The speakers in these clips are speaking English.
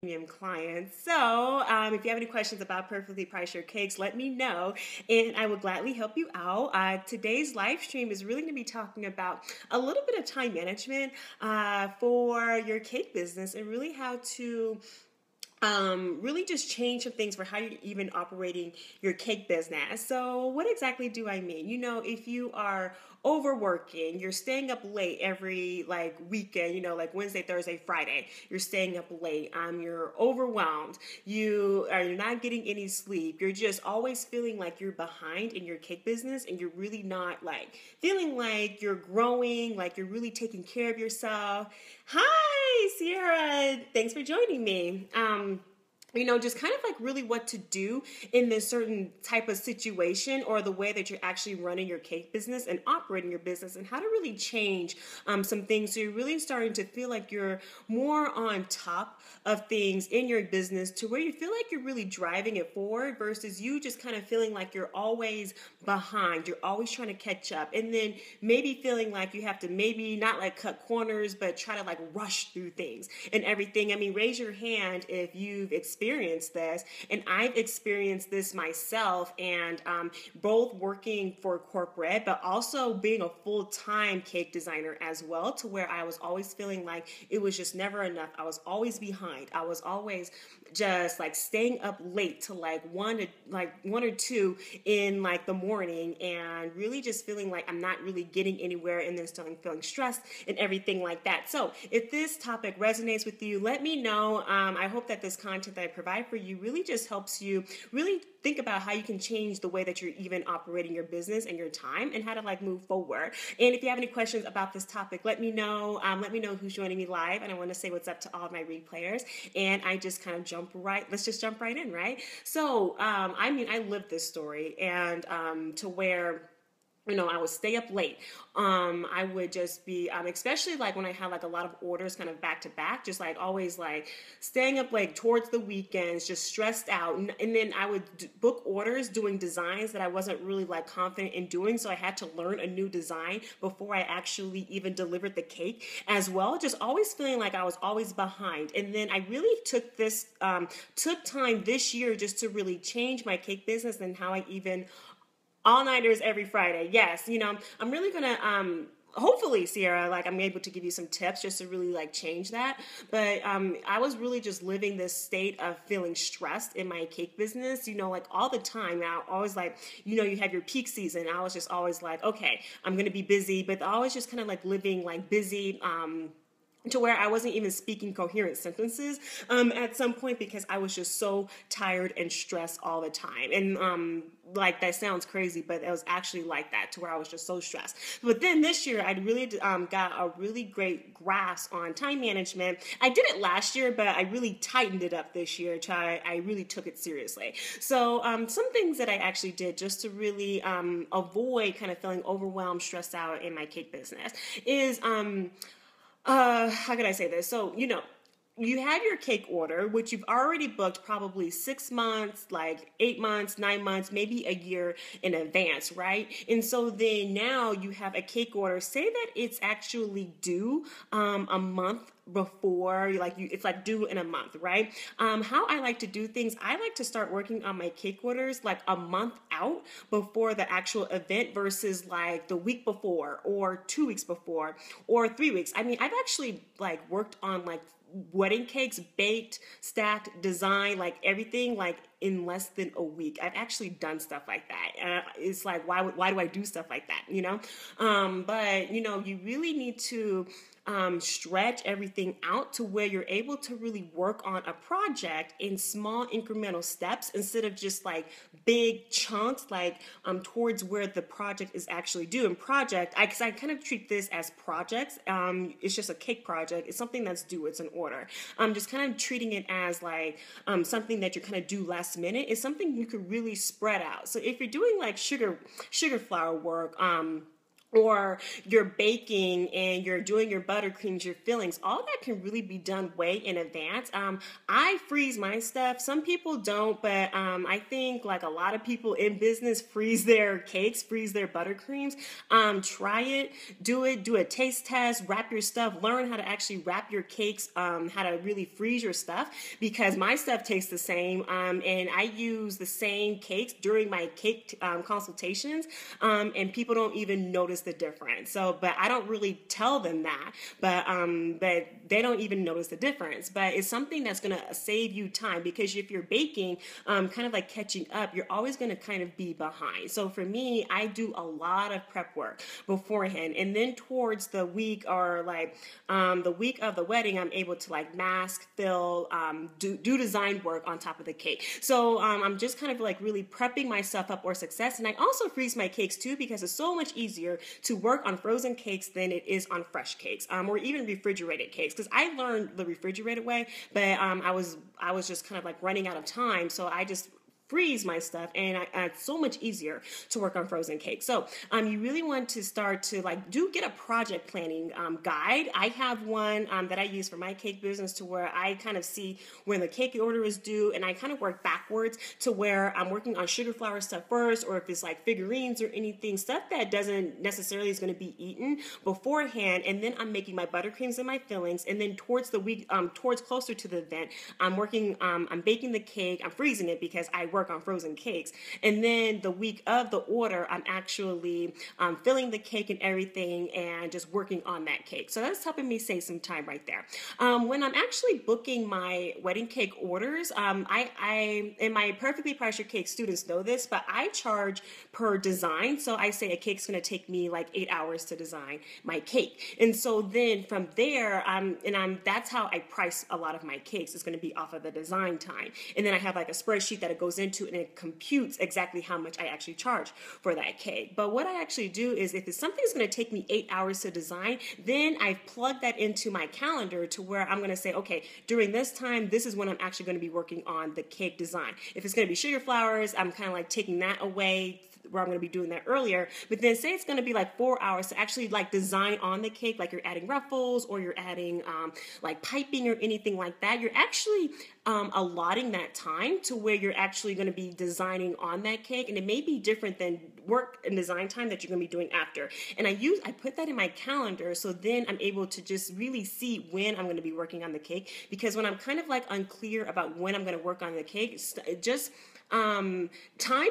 premium clients. So if you have any questions about perfectly priced your cakes, let me know and I will gladly help you out. Today's live stream is really going to be talking about a little bit of time management for your cake business and really how to really just change some things for how you're even operating your cake business. So, what exactly do I mean? If you are overworking, you're staying up late every like weekend, like Wednesday, Thursday, Friday, you're staying up late, you're overwhelmed, you're not getting any sleep, you're just always feeling like you're behind in your cake business and you're really not like feeling like you're growing, like you're really taking care of yourself. Hi, Sierra. Thanks for joining me. Just kind of like really what to do in this certain type of situation or the way that you're actually running your cake business and operating your business and how to really change some things so you're really starting to feel like you're more on top of things in your business to where you feel like you're really driving it forward versus you just kind of feeling like you're always behind. You're always trying to catch up and then maybe feeling like you have to maybe not like cut corners but try to like rush through things and everything. I mean, raise your hand if you've experienced this, and I've experienced this myself, and both working for corporate but also being a full-time cake designer as well, to where I was always feeling like it was just never enough. I was always behind. I was always just like staying up late to like one or two in like the morning and really just feeling like I'm not really getting anywhere and then still feeling stressed and everything like that. So if this topic resonates with you, let me know. I hope that this content that I provide for you really just helps you really think about how you can change the way that you're even operating your business and your time and how to like move forward. And if you have any questions about this topic, let me know. Let me know who's joining me live. And I want to say what's up to all of my replayers. And I just kind of let's just jump right in, right? So, I lived this story and to where I would stay up late. I would just be, especially like when I had like a lot of orders kind of back to back, just like always like staying up like towards the weekends, just stressed out. And then I would book orders doing designs that I wasn't really like confident in doing. So I had to learn a new design before I actually even delivered the cake as well. Just always feeling like I was always behind. And then I really took time this year just to really change my cake business and how I even all-nighters every Friday. Yes, I'm really gonna hopefully, Sierra, like I'm able to give you some tips just to really like change that. But I was really just living this state of feeling stressed in my cake business, like all the time. Now, always like, you have your peak season. I was just always like, okay, I'm going to be busy, but always just kind of like living like busy, to where I wasn't even speaking coherent sentences at some point because I was just so tired and stressed all the time. And like that sounds crazy, but it was actually like that, to where I was just so stressed. But then this year, I really got a really great grasp on time management. I did it last year, but I really tightened it up this year. I really took it seriously. So some things that I actually did just to really avoid kind of feeling overwhelmed, stressed out in my cake business is how can I say this? So, you have your cake order, which you've already booked probably 6 months, like 8 months, 9 months, maybe a year in advance, right? And so then now you have a cake order. Say that it's actually due a month before, it's like due in a month, right? How I like to do things, I like to start working on my cake orders like a month out before the actual event versus like the week before or 2 weeks before or 3 weeks. I mean, I've actually like worked on like wedding cakes, baked, stacked, design, like everything, like in less than a week. I've actually done stuff like that. It's like, why do I do stuff like that? But you really need to stretch everything out to where you're able to really work on a project in small incremental steps instead of just like big chunks, like towards where the project is actually due. And because I kind of treat this as projects. It's just a cake project. It's something that's due. It's an order. Just kind of treating it as like something that you're kind of due last minute is something you could really spread out. So if you're doing like sugar flour work, or you're baking and you're doing your buttercreams, your fillings, all that can really be done way in advance. I freeze my stuff. Some people don't, but I think like a lot of people in business freeze their cakes, freeze their buttercreams. Try it, do a taste test, wrap your stuff, learn how to actually wrap your cakes, how to really freeze your stuff, because my stuff tastes the same. And I use the same cakes during my cake consultations, and people don't even notice the difference. So, but I don't really tell them that, but they don't even notice the difference. But it's something that's going to save you time, because if you're baking, kind of like catching up, you're always going to kind of be behind. So for me, I do a lot of prep work beforehand, and then towards the week, or like the week of the wedding, I'm able to like mask, fill, do design work on top of the cake. So I'm just kind of like really prepping myself up for success. And I also freeze my cakes too, because it's so much easier to work on frozen cakes than it is on fresh cakes, or even refrigerated cakes. Because I learned the refrigerated way, but I was just kind of like running out of time, so I just freeze my stuff, and it's so much easier to work on frozen cakes. So you really want to start to like get a project planning guide. I have one that I use for my cake business, to where I kind of see when the cake order is due, and I kind of work backwards to where I'm working on sugar flour stuff first, or if it's like figurines or anything, stuff that doesn't necessarily is going to be eaten beforehand, and then I'm making my buttercreams and my fillings, and then towards the week, towards closer to the event, I'm baking the cake, I'm freezing it because I work on frozen cakes. And then the week of the order, I'm actually filling the cake and everything, and just working on that cake. So that's helping me save some time right there. When I'm actually booking my wedding cake orders, I and my Perfectly Priced Your Cake students know this, but I charge per design. So I say a cake's going to take me like 8 hours to design my cake. And so then from there, that's how I price a lot of my cakes. It's going to be off of the design time. And then I have like a spreadsheet that it goes into, and it computes exactly how much I actually charge for that cake. But what I actually do is, if it's something that's going to take me 8 hours to design, then I plug that into my calendar, to where I'm going to say, okay, during this time, this is when I'm actually going to be working on the cake design. If it's going to be sugar flowers, I'm kind of like taking that away, where I'm going to be doing that earlier. But then say it's going to be like 4 hours to actually like design on the cake, like you're adding ruffles, or you're adding like piping or anything like that. You're actually allotting that time to where you're actually going to be designing on that cake, and it may be different than work and design time that you're going to be doing after. And I put that in my calendar, so then I'm able to just really see when I'm going to be working on the cake, because when I'm kind of like unclear about when I'm going to work on the cake, it just time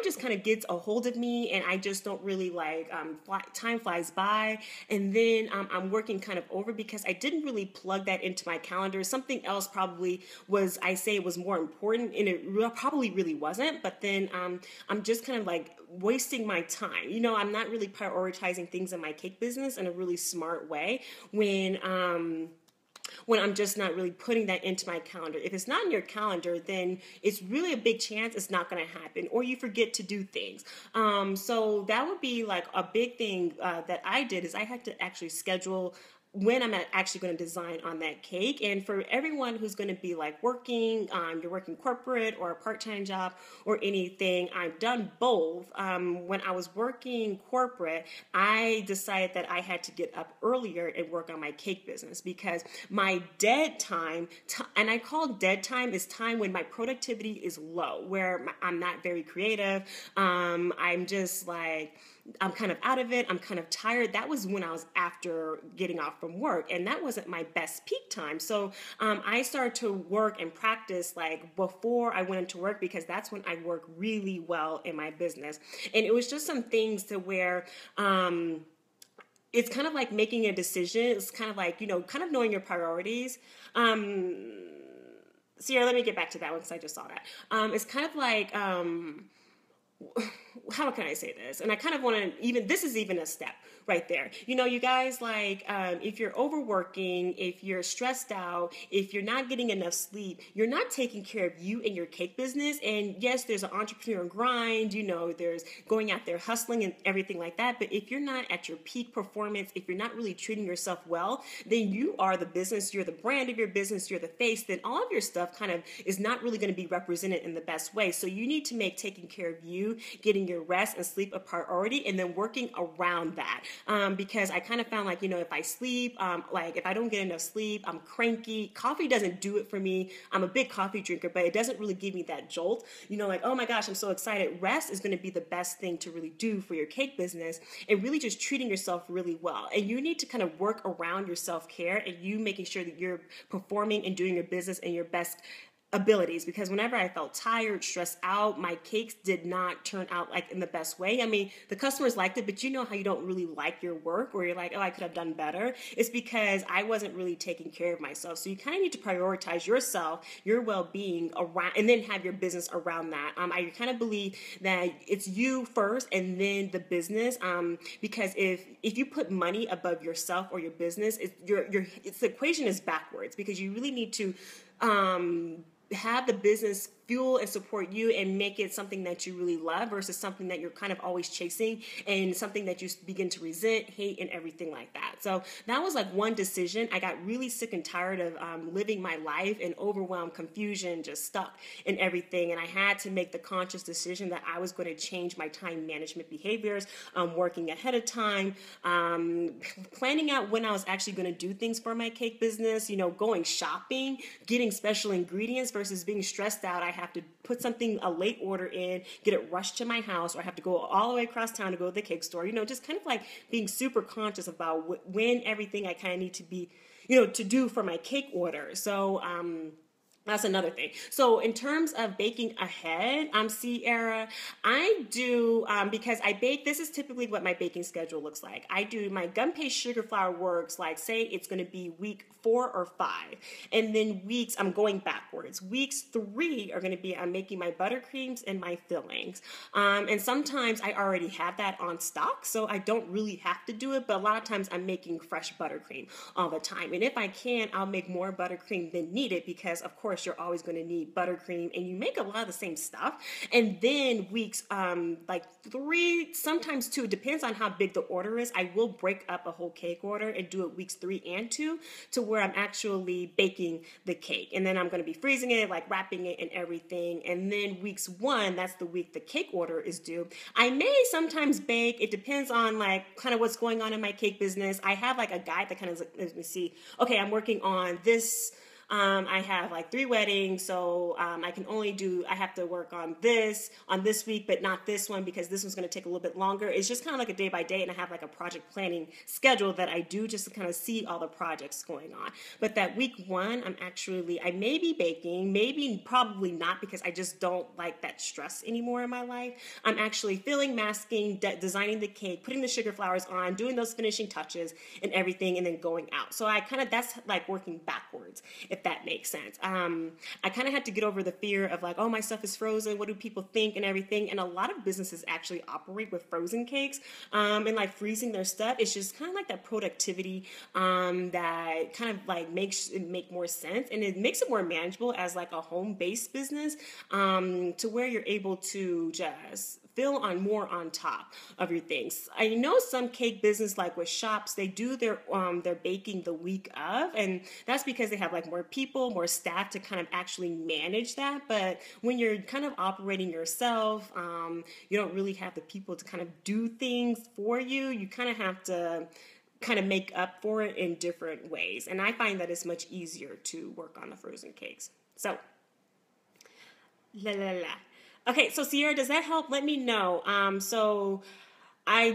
just kind of gets a hold of me, and I just don't really like, time flies by, and then I'm working kind of over, because I didn't really plug that into my calendar. Something else probably was, I say it was more important, and it probably really wasn't, but then I'm just kind of like wasting my time. I'm not really prioritizing things in my cake business in a really smart way when I'm just not really putting that into my calendar. If it's not in your calendar, then it's really a big chance it's not going to happen, or you forget to do things. So that would be like a big thing that I did, is I had to actually schedule when I'm actually going to design on that cake. And for everyone who's going to be like working, you're working corporate or a part-time job or anything, I've done both. When I was working corporate, I decided that I had to get up earlier and work on my cake business, because my dead time, and I call dead time, is time when my productivity is low, where I'm not very creative. I'm just like, I'm kind of out of it. I'm kind of tired. That was when I was after getting off from work, and that wasn't my best peak time. So I started to work and practice like before I went into work, because that's when I work really well in my business. And it was just some things to where it's kind of like making a decision. It's kind of like, kind of knowing your priorities. Sierra, let me get back to that one, because I just saw that. It's kind of like, how can I say this? And I kind of want to this is even a step right there. You guys, like, if you're overworking, if you're stressed out, if you're not getting enough sleep, you're not taking care of you and your cake business. And yes, there's an entrepreneur grind, there's going out there hustling and everything like that. But if you're not at your peak performance, if you're not really treating yourself well, then you are the business, you're the brand of your business, you're the face, then all of your stuff kind of is not really going to be represented in the best way. So you need to make taking care of you you getting your rest and sleep a priority, and then working around that. Because I kind of found like, if I sleep, like if I don't get enough sleep, I'm cranky. Coffee doesn't do it for me. I'm a big coffee drinker, but it doesn't really give me that jolt. Like, oh my gosh, I'm so excited. Rest is going to be the best thing to really do for your cake business, and really just treating yourself really well. And you need to kind of work around your self-care and you making sure that you're performing and doing your business in your best abilities. Because whenever I felt tired, stressed out, my cakes did not turn out like in the best way. I mean, the customers liked it, but you know how you don't really like your work, or you're like, oh, I could have done better. It's because I wasn't really taking care of myself. So you kind of need to prioritize yourself, your well-being around, and then have your business around that. I kind of believe that it's you first and then the business. Because if you put money above yourself or your business, the equation is backwards, because you really need to have the business fuel and support you and make it something that you really love versus something that you're kind of always chasing and something that you begin to resent, hate, and everything like that. So that was like one decision. I got really sick and tired of living my life in overwhelmed confusion, just stuck in everything. And I had to make the conscious decision that I was going to change my time management behaviors, working ahead of time, planning out when I was actually going to do things for my cake business, going shopping, getting special ingredients versus being stressed out. I have to put a late order in, get it rushed to my house, or I have to go all the way across town to go to the cake store, just kind of like being super conscious about when everything I kind of need to be, to do for my cake order. So, that's another thing. So in terms of baking ahead, Sierra, I do, because I bake, this is typically what my baking schedule looks like. I do my gum paste sugar flour works, like say it's going to be week 4 or 5. And then I'm going backwards. Weeks 3 are going to be, I'm making my buttercreams and my fillings. And sometimes I already have that on stock, so I don't really have to do it. But a lot of times I'm making fresh buttercream all the time. And if I can, I'll make more buttercream than needed, because of course, you're always going to need buttercream, and you make a lot of the same stuff. And then weeks like 3, sometimes 2, depends on how big the order is. I will break up a whole cake order and do it weeks 3 and 2 to where I'm actually baking the cake. And then I'm going to be freezing it, like wrapping it and everything. And then weeks 1, that's the week the cake order is due. I may sometimes bake. It depends on like kind of what's going on in my cake business. I have like a guide that kind of lets me see, okay, I'm working on this. I have like 3 weddings, so I have to work on this week, but not this one, because this one's going to take a little bit longer. It's just kind of like a day by day, and I have like a project planning schedule that I do just to kind of see all the projects going on. But that week 1, I may be baking, probably not, because I just don't like that stress anymore in my life. I'm actually filling, masking, designing the cake, putting the sugar flowers on, doing those finishing touches and everything, and then going out. So that's like working backwards, if that makes sense. I kind of had to get over the fear of like, oh, my stuff is frozen. What do people think and everything? And a lot of businesses actually operate with frozen cakes and like freezing their stuff. It's just kind of like that productivity that kind of like makes it make more sense. And it makes it more manageable as like a home-based business to where you're able to just fill on more on top of your things. I know some cake business, like with shops, they do their baking the week of, and that's because they have like more people, more staff to kind of actually manage that. But when you're kind of operating yourself, you don't really have the people to kind of do things for you. You kind of have to kind of make up for it in different ways. And I find that it's much easier to work on the frozen cakes. So, Okay, so Sierra, does that help? Let me know. I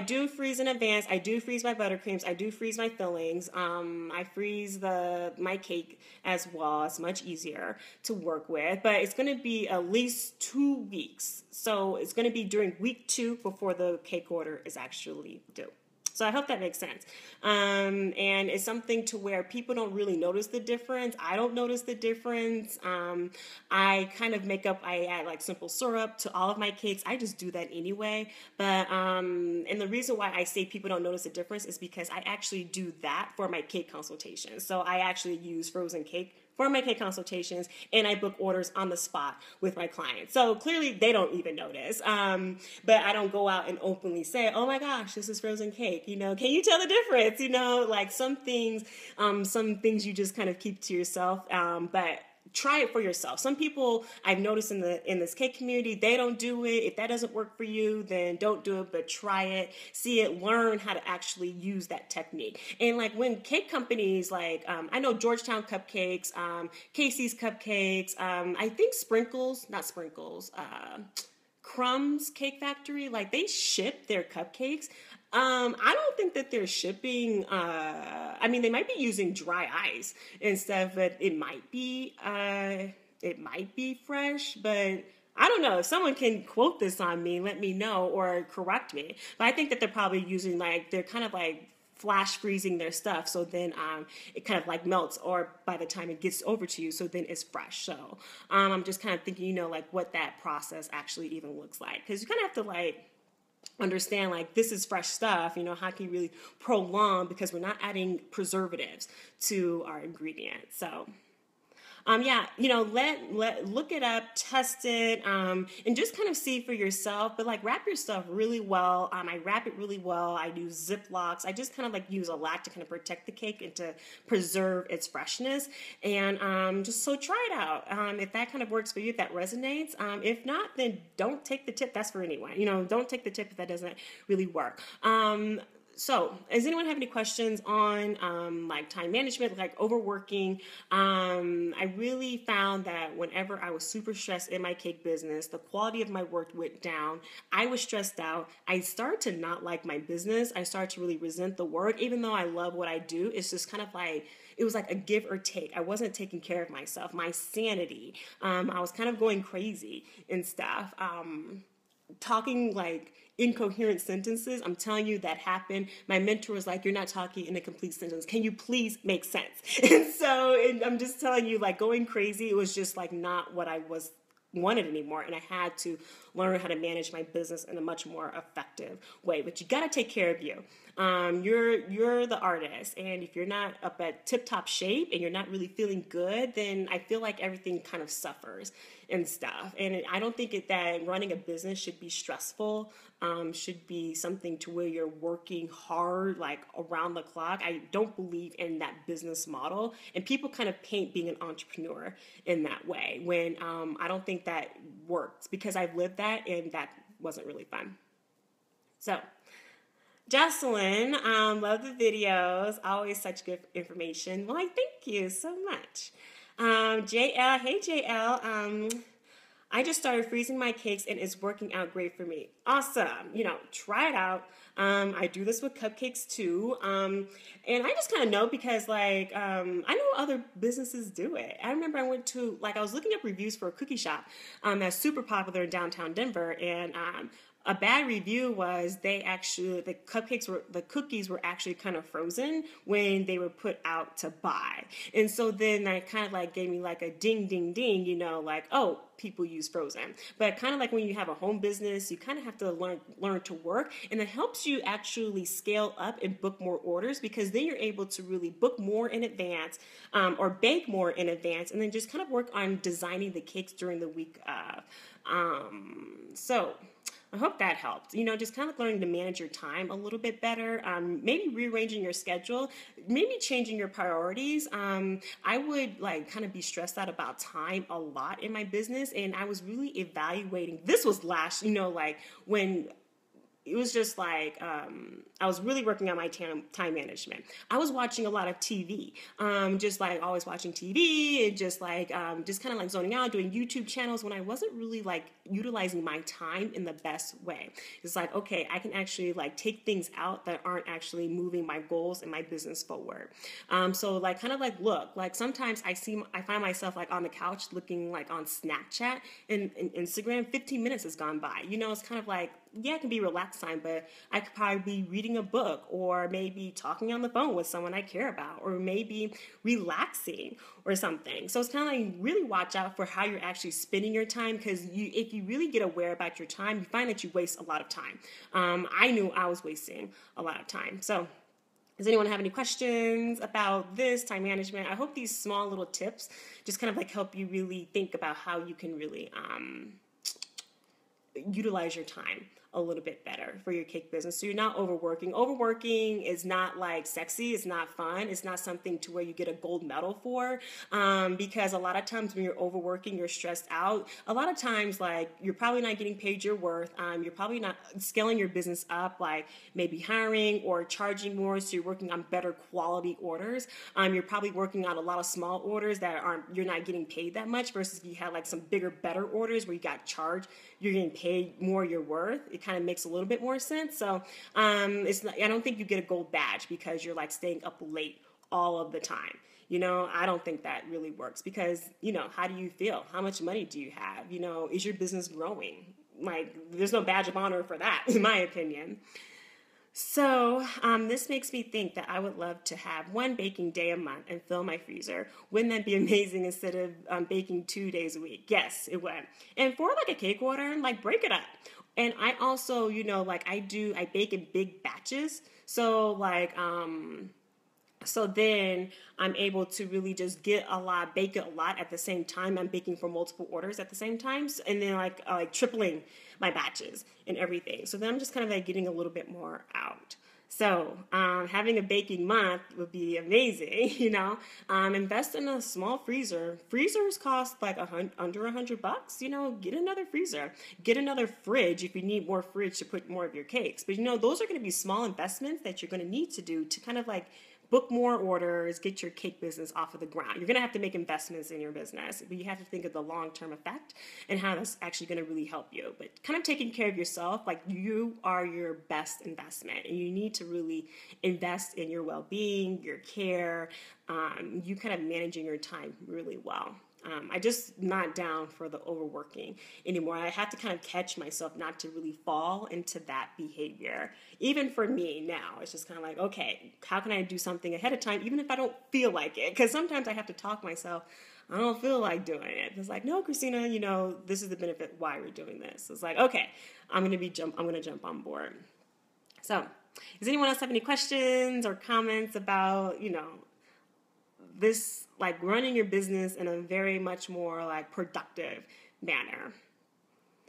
do freeze in advance. I do freeze my buttercreams. I do freeze my fillings. I freeze my cake as well. It's much easier to work with, but it's going to be at least 2 weeks. So it's going to be during week 2 before the cake order is actually due. So I hope that makes sense. And it's something to where people don't really notice the difference. I don't notice the difference. I kind of I add like simple syrup to all of my cakes. I just do that anyway. But, and the reason why I say people don't notice the difference is because I actually do that for my cake consultations. So I actually use frozen cake for my cake consultations, and I book orders on the spot with my clients. So clearly they don't even notice. But I don't go out and openly say, oh my gosh, this is frozen cake. Can you tell the difference? Like some things you just kind of keep to yourself. But try it for yourself. Some people I've noticed in this cake community, they don't do it. If that doesn't work for you, then don't do it, but try it, see it, learn how to actually use that technique. And like when cake companies like, I know Georgetown Cupcakes, Casey's Cupcakes, I think Crumbs Cake Factory, like they ship their cupcakes. I don't think that they're shipping, I mean, they might be using dry ice and stuff, but it might be fresh, but I don't know. If someone can quote this on me, let me know or correct me. But I think that they're probably using they're kind of like flash freezing their stuff, so then it kind of like melts, or by the time it gets over to you, so then it's fresh. So I'm just kind of thinking, like what that process actually even looks like, because you kind of have to like understand like this is fresh stuff, how can you really prolong, because we're not adding preservatives to our ingredients. So yeah, look it up, test it, and just kind of see for yourself. But like wrap your stuff really well. I wrap it really well. I use Ziplocs. I just kind of like use a lot to kind of protect the cake and to preserve its freshness. And just so try it out. If that kind of works for you, if that resonates. If not, then don't take the tip. That's for anyone. Don't take the tip if that doesn't really work. So, does anyone have any questions on like time management, like overworking? I really found that whenever I was super stressed in my cake business, the quality of my work went down. I was stressed out. I started to not like my business. I started to really resent the work, even though I love what I do. It's just kind of like, it was like a give or take. I wasn't taking care of myself, my sanity. I was kind of going crazy and stuff. Talking like incoherent sentences. I'm telling you that happened. My mentor was like, you're not talking in a complete sentence. Can you please make sense? And I'm just telling you, like going crazy, it was just like not what I wanted anymore. And I had to learn how to manage my business in a much more effective way. But you got to take care of you. You're the artist. And if you're not up at tip-top shape and you're not really feeling good, then I feel like everything kind of suffers and stuff. And I don't think that running a business should be stressful, should be something to where you're working hard, like around the clock. I don't believe in that business model. And people kind of paint being an entrepreneur in that way when I don't think that works, because I've lived that and that wasn't really fun. So, Jocelyn, love the videos. Always such good information. Well, thank you so much. JL, hey JL. I just started freezing my cakes and it's working out great for me. Awesome. Try it out. I do this with cupcakes too. And I just kind of know because I know other businesses do it. I remember I was looking up reviews for a cookie shop that's super popular in downtown Denver, and a bad review was the cookies were actually kind of frozen when they were put out to buy. And so then that kind of like gave me like a ding, ding, ding, oh, people use frozen. But kind of like when you have a home business, you kind of have to learn to work, and it helps you actually scale up and book more orders, because then you're able to really book more in advance, or bake more in advance, and then just kind of work on designing the cakes during the week. So I hope that helped. Just kind of learning to manage your time a little bit better. Maybe rearranging your schedule, maybe changing your priorities. I would kind of be stressed out about time a lot in my business, and I was really evaluating. This was when it was just I was really working on my time management. I was watching a lot of TV, just always watching TV, and just kind of zoning out, doing YouTube channels when I wasn't really utilizing my time in the best way. It's okay, I can actually take things out that aren't actually moving my goals and my business forward. So look, sometimes I find myself on the couch looking on Snapchat and Instagram. 15 minutes has gone by. It's kind of yeah, it can be relaxed time, but I could probably be reading a book, or maybe talking on the phone with someone I care about, or maybe relaxing or something. So it's kind of really watch out for how you're actually spending your time, because if you really get aware about your time, you find that you waste a lot of time. I knew I was wasting a lot of time. So does anyone have any questions about this time management? I hope these small little tips just kind of help you really think about how you can really utilize your time a little bit better for your cake business. So you're not overworking. Overworking is not like sexy. It's not fun. It's not something to where you get a gold medal for, because a lot of times when you're overworking, you're stressed out. A lot of times, like, you're probably not getting paid your worth. You're probably not scaling your business up, like maybe hiring or charging more. So you're working on better quality orders. You're probably working on a lot of small orders that you're not getting paid that much, versus if you had like some bigger, better orders where you got charged, you're getting paid more your worth. It kind of makes a little bit more sense. So it's not, I don't think you get a gold badge because you're like staying up late all of the time. I don't think that really works because, how do you feel? How much money do you have? Is your business growing? Like, there's no badge of honor for that, in my opinion. So this makes me think that I would love to have one baking day a month and fill my freezer. Wouldn't that be amazing instead of baking 2 days a week? Yes, it would. And for like a cake order, like, break it up. And I also, I bake in big batches. So like, so then I'm able to really just bake it a lot at the same time. I'm baking for multiple orders at the same time. And then like tripling my batches and everything. So then I'm just kind of like getting a little bit more out. So having a baking month would be amazing, Invest in a small freezer. Freezers cost like under $100. Get another freezer. Get another fridge if you need more fridge to put more of your cakes. But those are going to be small investments that you're going to need to do to kind of like book more orders, get your cake business off of the ground. You're going to have to make investments in your business, but you have to think of the long-term effect and how that's actually going to really help you. But kind of taking care of yourself, like, you are your best investment, and you need to really invest in your well-being, your care, you kind of managing your time really well. I just not down for the overworking anymore. I have to kind of catch myself not to really fall into that behavior. Even for me now, it's just kind of like, okay, how can I do something ahead of time, even if I don't feel like it? Because sometimes I have to talk myself, I don't feel like doing it. It's like, no, Christina, this is the benefit why we're doing this. It's like, okay, I'm going to jump on board. So, does anyone else have any questions or comments about, this, like, running your business in a very much more like productive manner?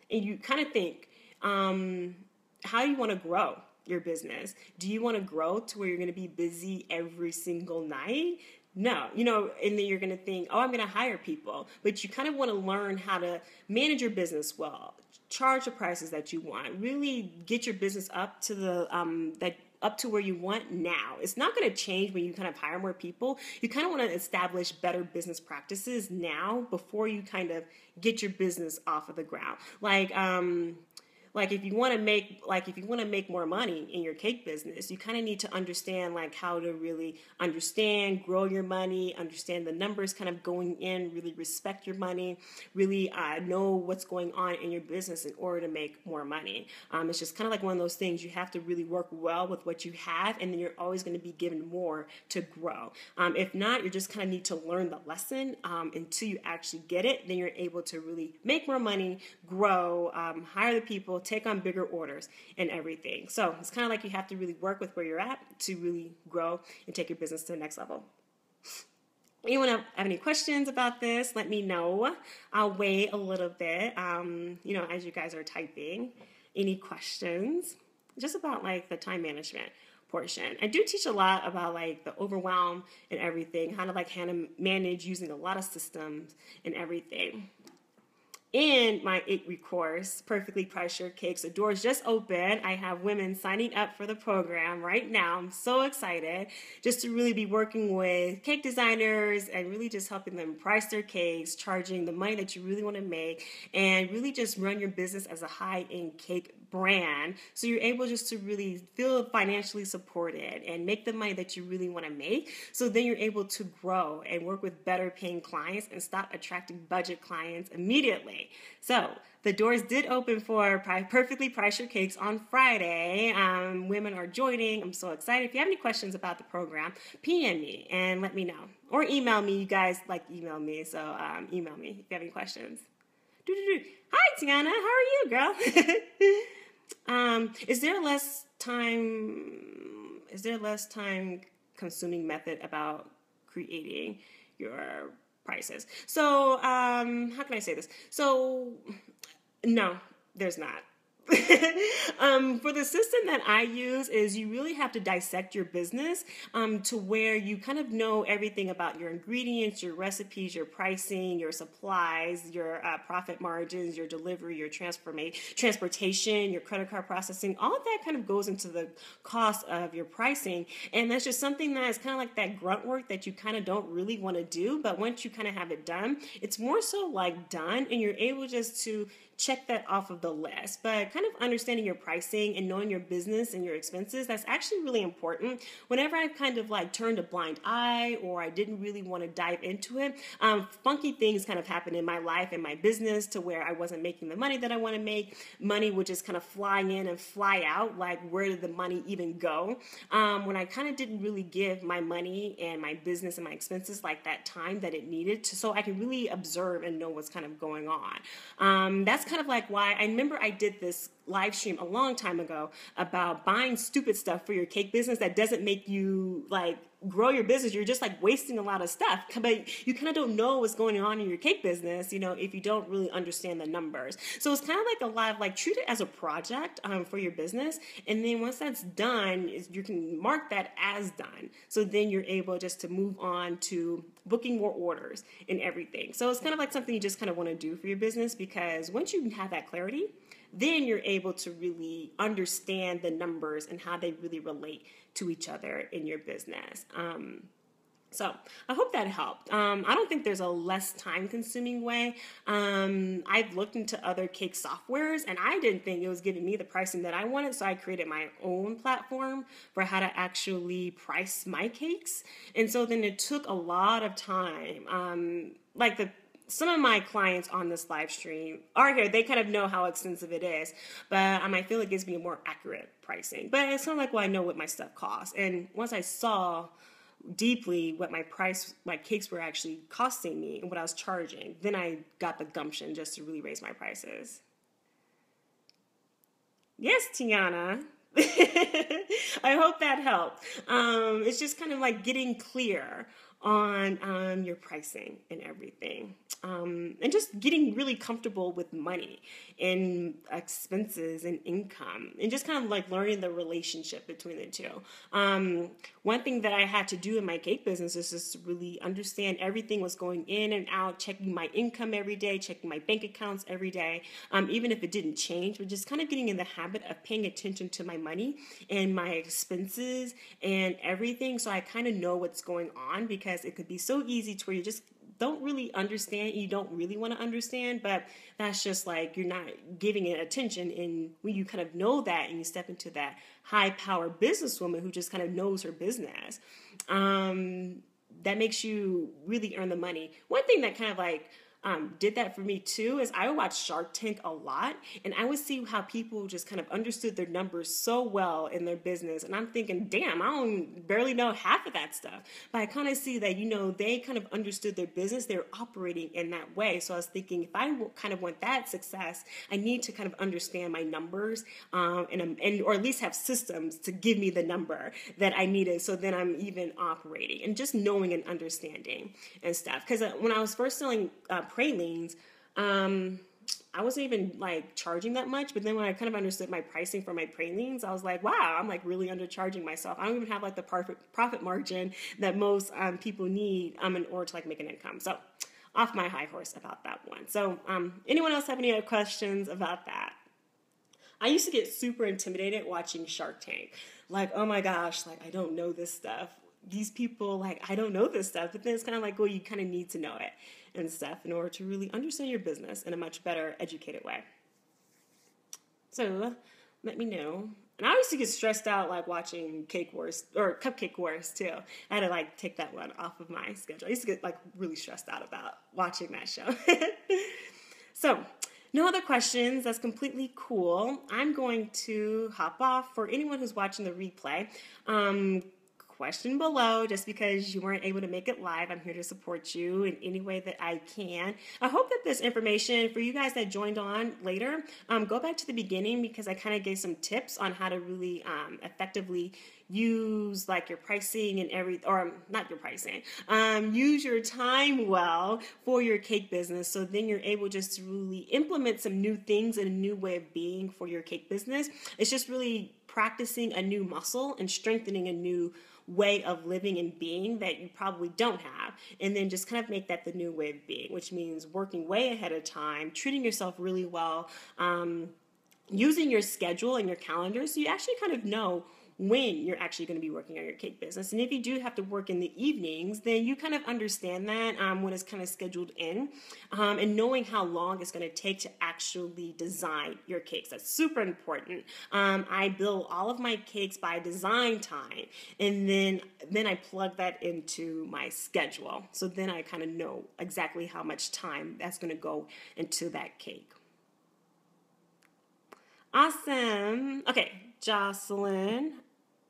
And you kind of think, how do you want to grow your business? Do you want to grow to where you're going to be busy every single night? No, and then you're going to think, oh, I'm going to hire people. But you kind of want to learn how to manage your business well, charge the prices that you want, really get your business up to the up to where you want now. It's not going to change when you kind of hire more people. You kind of want to establish better business practices now before you kind of get your business off of the ground. Like if you want to make more money in your cake business, you kind of need to understand like how to really grow your money, understand the numbers kind of going in, really respect your money, really know what's going on in your business in order to make more money. It's just kind of like one of those things. You have to really work well with what you have, and then you're always going to be given more to grow. If not, you just kind of need to learn the lesson until you actually get it. Then you're able to really make more money, grow, hire the people, take on bigger orders and everything. So it's kind of like you have to really work with where you're at to really grow and take your business to the next level. Anyone have any questions about this? Let me know. I'll wait a little bit, as you guys are typing. Any questions? Just about like the time management portion. I do teach a lot about like the overwhelm and everything, how to manage using a lot of systems and everything. In my 8-week course, Perfectly Priced Your Cakes, the doors just open. I have women signing up for the program right now. I'm so excited just to really be working with cake designers and really just helping them price their cakes, charging the money that you really want to make, and really just run your business as a high-end cake brand, so you're able just to really feel financially supported and make the money that you really want to make, so then you're able to grow and work with better paying clients and stop attracting budget clients immediately. So the doors did open for Perfectly Priced Your Cakes on Friday. Women are joining. I'm so excited. If you have any questions about the program, PM me and let me know, or email me. You guys like email me, so email me if you have any questions. Hi, Tiana. How are you, girl? Is there less time consuming method about creating your prices? So, how can I say this? So, no, there's not. For the system that I use is you really have to dissect your business to where you kind of know everything about your ingredients, your recipes, your pricing, your supplies, your profit margins, your delivery, your transportation, your credit card processing. All of that kind of goes into the cost of your pricing. And that's just something that is kind of like that grunt work that you kind of don't really want to do. But once you kind of have it done, it's more so like done, and you're able just to check that off of the list. But kind of understanding your pricing and knowing your business and your expenses, that's actually really important. Whenever I've kind of like turned a blind eye or I didn't really want to dive into it, funky things kind of happened in my life and my business to where I wasn't making the money that I want to make. Money would just kind of fly in and fly out. Like, where did the money even go? When I kind of didn't really give my money and my business and my expenses like that time that it needed to, so I can really observe and know what's kind of going on. That's kind of like why I remember I did this live stream a long time ago about buying stupid stuff for your cake business that doesn't make you like grow your business. You're just like wasting a lot of stuff, but you kind of don't know what's going on in your cake business, you know, if you don't really understand the numbers. So it's kind of like a lot of like, treat it as a project for your business. And then once that's done, you can mark that as done. So then you're able just to move on to booking more orders and everything. So it's kind of like something you just kind of want to do for your business, because once you have that clarity, then you're able to really understand the numbers and how they really relate to each other in your business. So I hope that helped. I don't think there's a less time-consuming way. I've looked into other cake softwares, and I didn't think it was giving me the pricing that I wanted, so I created my own platform for how to actually price my cakes. And so then it took a lot of time. Some of my clients on this live stream are here. They kind of know how extensive it is, but I feel it gives me a more accurate pricing. But it's kind of like, well, I know what my stuff costs. And once I saw deeply what my cakes were actually costing me and what I was charging, then I got the gumption just to really raise my prices. Yes, Tiana. I hope that helped. It's just kind of like getting clear on your pricing and everything. And just getting really comfortable with money and expenses and income, and just kind of like learning the relationship between the two. One thing that I had to do in my cake business is just to really understand everything was going in and out, checking my income every day, checking my bank accounts every day, even if it didn't change, but just kind of getting in the habit of paying attention to my money and my expenses and everything, so I kind of know what's going on, because it could be so easy to where you just don't really understand, you don't really want to understand, but that's just like you're not giving it attention. And when you kind of know that and you step into that high power businesswoman who just kind of knows her business, that makes you really earn the money. One thing that kind of like did that for me too is I would watch Shark Tank a lot, and I would see how people just kind of understood their numbers so well in their business, and I'm thinking, damn, I don't barely know half of that stuff, but I kind of see that, you know, they kind of understood their business, they're operating in that way. So I was thinking, if I kind of want that success, I need to kind of understand my numbers, and or at least have systems to give me the number that I needed, so then I'm even operating and just knowing and understanding and stuff. Because when I was first selling pralines, I wasn't even like charging that much, but then when I kind of understood my pricing for my pralines, I was like, wow, I'm like really undercharging myself. I don't even have like the profit margin that most people need in order to like make an income. So off my high horse about that one. So anyone else have any other questions about that? I used to get super intimidated watching Shark Tank. Like, oh my gosh, like I don't know this stuff. These people, like, I don't know this stuff. But then it's kind of like, well, you kind of need to know it and stuff in order to really understand your business in a much better, educated way. So let me know. And I used to get stressed out like watching Cake Wars or Cupcake Wars too. I had to like take that one off of my schedule. I used to get like really stressed out about watching that show. So no other questions. That's completely cool. I'm going to hop off. For anyone who's watching the replay, question below. Just because you weren't able to make it live, I'm here to support you in any way that I can. I hope that this information, for you guys that joined on later, go back to the beginning, because I kind of gave some tips on how to really effectively use like your pricing and or not your pricing, use your time well for your cake business. So then you're able just to really implement some new things and a new way of being for your cake business. It's just really practicing a new muscle and strengthening a new way of living and being that you probably don't have, and then just kind of make that the new way of being, which means working way ahead of time, treating yourself really well, using your schedule and your calendar so you actually kind of know when you're actually going to be working on your cake business. And if you do have to work in the evenings, then you kind of understand that when it's kind of scheduled in, and knowing how long it's going to take to actually design your cakes. That's super important. I build all of my cakes by design time, and then I plug that into my schedule. So then I kind of know exactly how much time that's going to go into that cake. Awesome. Okay, Jocelyn.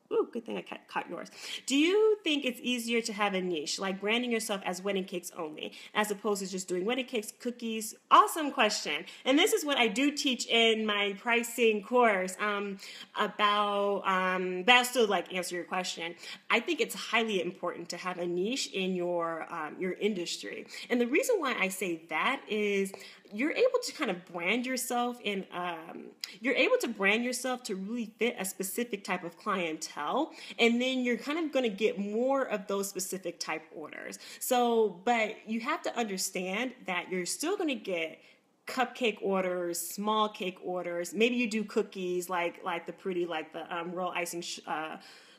Ooh, good thing I caught yours. Do you think it's easier to have a niche, like branding yourself as wedding cakes only, as opposed to just doing wedding cakes, cookies? Awesome question. And this is what I do teach in my pricing course but I'll still like answer your question. I think it's highly important to have a niche in your industry. And the reason why I say that is you're able to kind of brand yourself and you're able to brand yourself to really fit a specific type of clientele, and then you're kind of going to get more of those specific type orders. So, but you have to understand that you're still going to get cupcake orders, small cake orders. Maybe you do cookies like the pretty, like the royal icing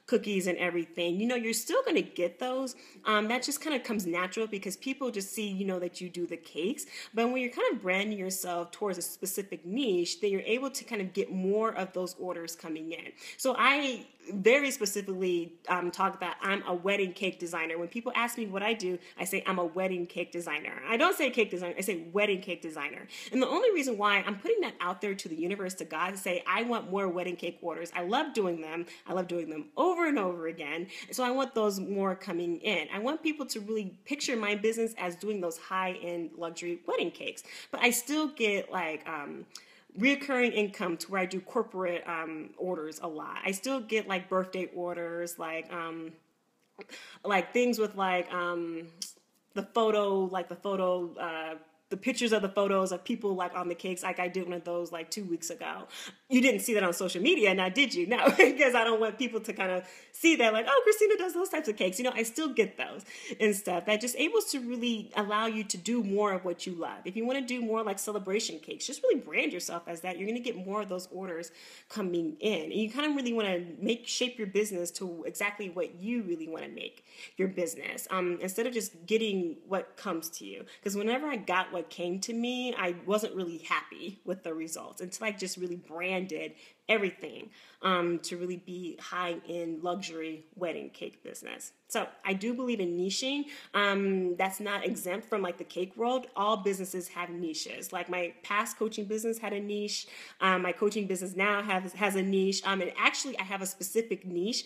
cookies and everything. You're still going to get those. That just kind of comes natural because people just see, that you do the cakes. But when you're kind of branding yourself towards a specific niche, then you're able to kind of get more of those orders coming in. So I very specifically talk about I'm a wedding cake designer. When people ask me what I do, I say I'm a wedding cake designer. I don't say cake designer, I say wedding cake designer. And the only reason why I'm putting that out there to the universe, to God, to say I want more wedding cake orders. I love doing them. I love doing them over and over again. So I want those more coming in. I want people to really picture my business as doing those high-end luxury wedding cakes. But I still get like reoccurring income to where I do corporate orders a lot. I still get like birthday orders, like things with the pictures of the photos of people like on the cakes, like I did one of those like 2 weeks ago. You didn't see that on social media, now did you? No, because I don't want people to kind of see that like, oh, Christina does those types of cakes. I still get those and stuff. That just able to really allow you to do more of what you love. If you want to do more like celebration cakes, just really brand yourself as that. You're going to get more of those orders coming in. And you kind of really want to shape your business to exactly what you really want to make your business, instead of just getting what comes to you. Because whenever I got what came to me, I wasn't really happy with the results until I just really branded everything to really be high-end luxury wedding cake business. So I do believe in niching. That's not exempt from like the cake world. All businesses have niches. Like my past coaching business had a niche. My coaching business now has a niche. And actually I have a specific niche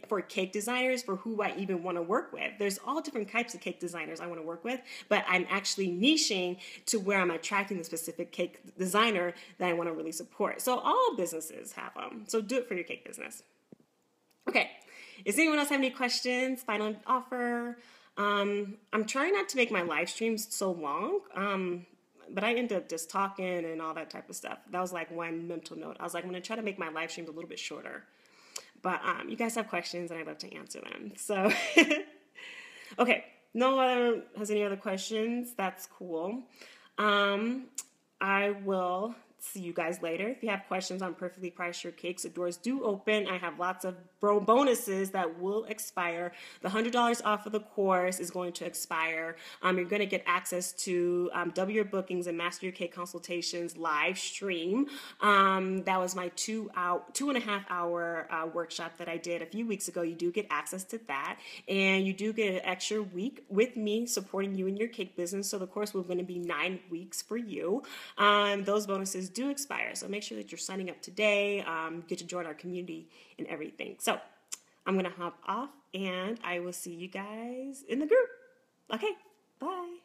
for cake designers for who I even want to work with. There's all different types of cake designers I want to work with, but I'm actually niching to where I'm attracting the specific cake designer that I want to really support. So all businesses have them. So do it for your cake business. Okay. Does anyone else have any questions? Final offer. I'm trying not to make my live streams so long, but I end up just talking and all that type of stuff. That was like one mental note. I was like, I'm going to try to make my live streams a little bit shorter. But you guys have questions and I'd love to answer them. So, okay. No one has any other questions. That's cool. I will see you guys later. If you have questions on Perfectly Priced Your Cakes, the doors do open. I have lots of bonuses that will expire. The $100 off of the course is going to expire. You're going to get access to double your bookings and master your cake consultations live stream. That was my 2.5 hour workshop that I did a few weeks ago. You do get access to that, and you do get an extra week with me supporting you in your cake business. So the course was going to be 9 weeks for you. Those bonuses do expire, so make sure that you're signing up today. Get to join our community and everything. So I'm gonna hop off and I will see you guys in the group. Okay, bye.